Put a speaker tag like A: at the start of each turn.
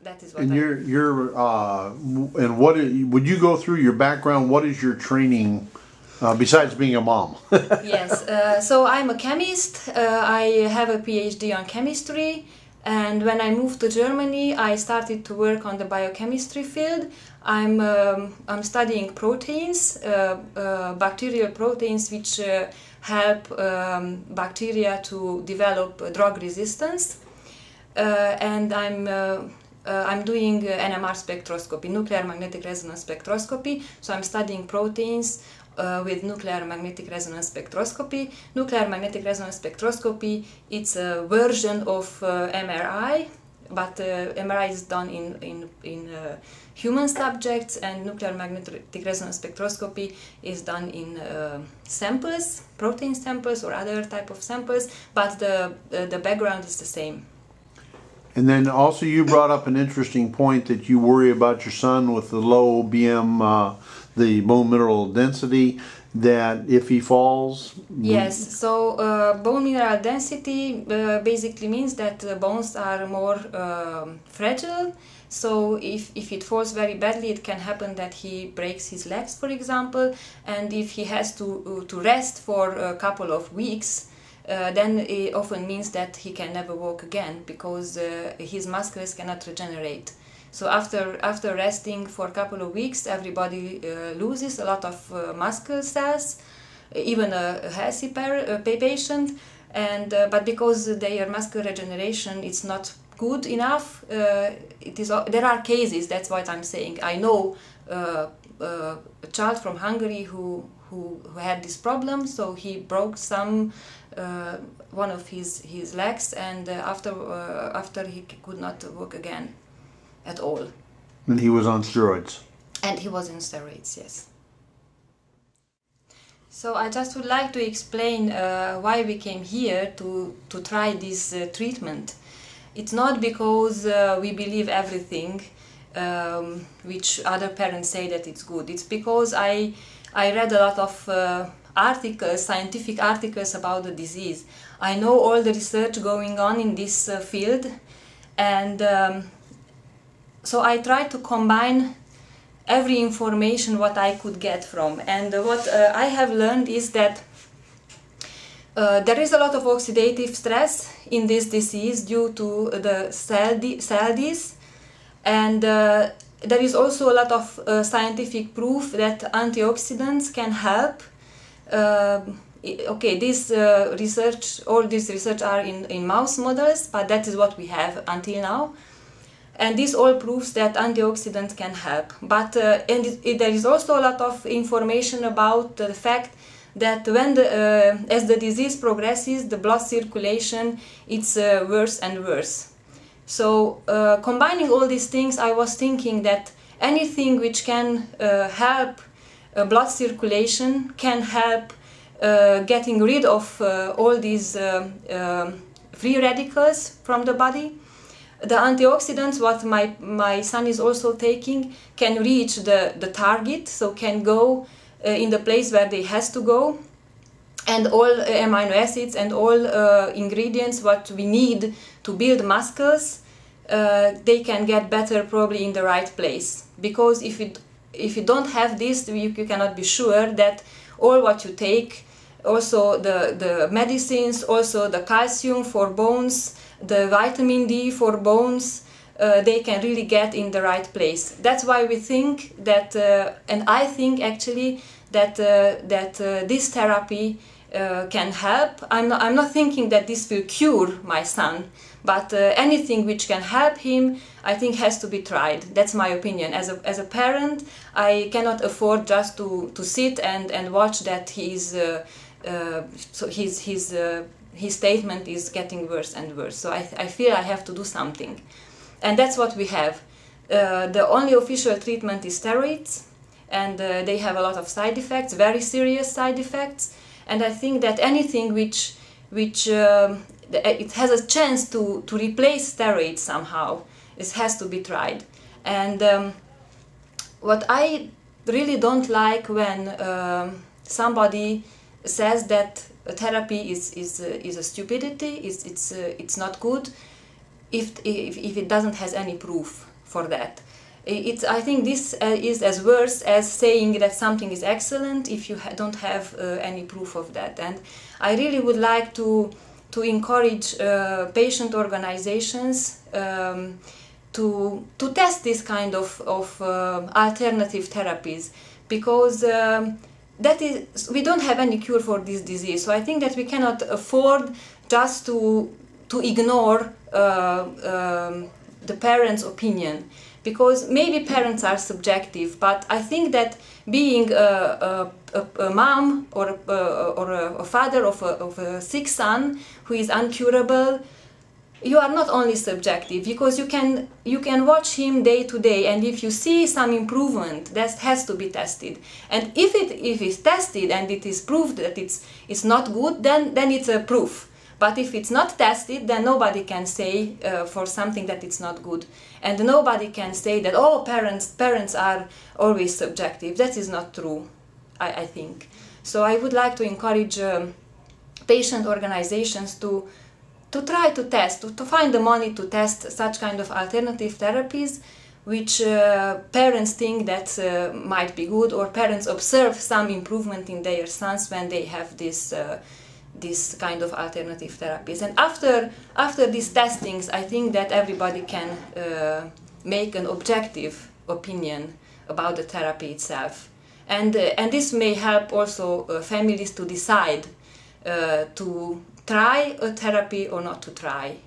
A: that is what.
B: And and what would you go through your background? What is your training besides being a mom?
A: Yes, so I'm a chemist. I have a PhD on chemistry, and when I moved to Germany, I started to work on the biochemistry field. I'm studying proteins, bacterial proteins, which help bacteria to develop drug resistance, and I'm doing NMR spectroscopy, nuclear magnetic resonance spectroscopy. So I'm studying proteins with nuclear magnetic resonance spectroscopy. Nuclear magnetic resonance spectroscopy, it's a version of MRI, but MRI is done in human subjects, and nuclear magnetic resonance spectroscopy is done in samples, protein samples or other type of samples, but the background is the same.
B: And then also you brought up an interesting point that you worry about your son with the low BM, the bone mineral density, that if he falls...
A: Yes, so bone mineral density basically means that the bones are more fragile. So if it falls very badly, it can happen that he breaks his legs, for example, and if he has to rest for a couple of weeks, then it often means that he can never walk again, because his muscles cannot regenerate. So after resting for a couple of weeks, everybody loses a lot of muscle cells, even a healthy patient, and but because their muscle regeneration is not good enough, there are cases. That's what I'm saying. I know a child from Hungary who had this problem. So he broke one of his legs, and after he could not walk again at all.
B: And he was on steroids.
A: And he was on steroids, yes. So I just would like to explain why we came here to try this treatment. It's not because we believe everything which other parents say that it's good. It's because I read a lot of articles, scientific articles about the disease. I know all the research going on in this field, and so I tried to combine every information what I could get from. And what I have learned is that there is a lot of oxidative stress in this disease due to the cell death, and there is also a lot of scientific proof that antioxidants can help. Okay, this all this research are in mouse models, but that is what we have until now. And this all proves that antioxidants can help. But and there is also a lot of information about the fact that when as the disease progresses, the blood circulation it's worse and worse. So combining all these things, I was thinking that anything which can help blood circulation can help getting rid of all these free radicals from the body. The antioxidants, what my son is also taking, can reach the target, so can go in the place where they has to go, and all amino acids and all ingredients what we need to build muscles, they can get better probably in the right place. Because if you don't have this, you cannot be sure that all what you take, also the medicines, also the calcium for bones, the vitamin D for bones, they can really get in the right place. That's why we think that, and I think actually that this therapy can help. I'm not thinking that this will cure my son, but anything which can help him, I think has to be tried. That's my opinion. As a parent, I cannot afford just to sit and watch that so his statement is getting worse and worse. So I feel I have to do something. And that's what we have. The only official treatment is steroids, and they have a lot of side effects, very serious side effects. And I think that anything which it has a chance to replace steroids somehow, it has to be tried. And what I really don't like when somebody says that therapy is a stupidity, it's not good if it doesn't has any proof. for that. I think this is as worse as saying that something is excellent if you don't have any proof of that. And I really would like to encourage patient organizations to test this kind of alternative therapies, because we don't have any cure for this disease. So I think that we cannot afford just to ignore the parents' opinion, because maybe parents are subjective, but I think that being a mom or a father of a sick son who is incurable, you are not only subjective, because you can watch him day to day, and if you see some improvement, that has to be tested. And if it's tested and it is proved that it's not good, then it's a proof. But if it's not tested, then nobody can say for something that it's not good. And nobody can say that, oh, parents are always subjective. That is not true, I think. So I would like to encourage patient organizations to try to test, to find the money to test such kind of alternative therapies, which parents think that might be good, or parents observe some improvement in their sons when they have this kind of alternative therapies. And after these testings, I think that everybody can make an objective opinion about the therapy itself. And this may help also families to decide to try a therapy or not to try.